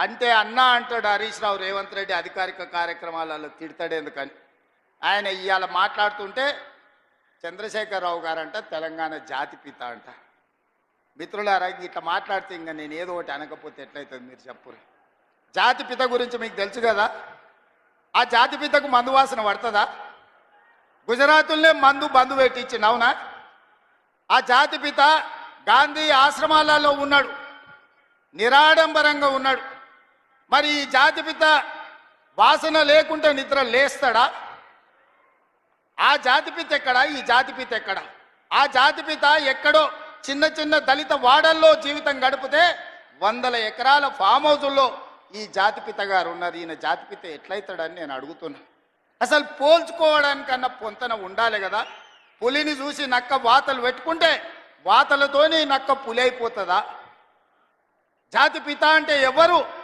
అంటే అన్న అంటాడు హరీష్ రావు రేవంత్ రెడ్డి అధికారిక కార్యక్రమాలలో తిడతాడు ఎందుకని. ఆయన ఇవాళ మాట్లాడుతుంటే చంద్రశేఖరరావు గారంట తెలంగాణ జాతిపిత అంట. మిత్రులారా, ఇట్లా మాట్లాడితే ఇంకా నేను ఏదో ఒకటి అనకపోతే ఎట్లయితుంది మీరు చెప్పురు. జాతిపిత గురించి మీకు తెలుసు కదా. ఆ జాతిపితకు మందు వాసన పడుతుందా? గుజరాతుల్నే బంధు పెట్టించింది, అవునా? ఆ జాతిపిత గాంధీ ఆశ్రమాలలో ఉన్నాడు, నిరాడంబరంగా ఉన్నాడు. మరి ఈ జాతిపిత వాసన లేకుంటే నిద్ర లేస్తాడా? ఆ జాతిపిత ఎక్కడా? ఈ జాతిపిత ఎక్కడా? ఆ జాతిపిత ఎక్కడో చిన్న చిన్న దళిత వాడల్లో జీవితం గడిపితే 100 ఎకరాల ఫామ్ హౌజుల్లో ఈ జాతిపిత గారు ఉన్నారు. ఈయన జాతిపిత ఎట్లయితాడని నేను అడుగుతున్నా. అసలు పోల్చుకోవడానికన్నా పొంతన ఉండాలి కదా. పులిని చూసి నక్క వాతలు పెట్టుకుంటే వాతలతోనే నక్క పులి అయిపోతుందా? జాతిపిత అంటే ఎవరు?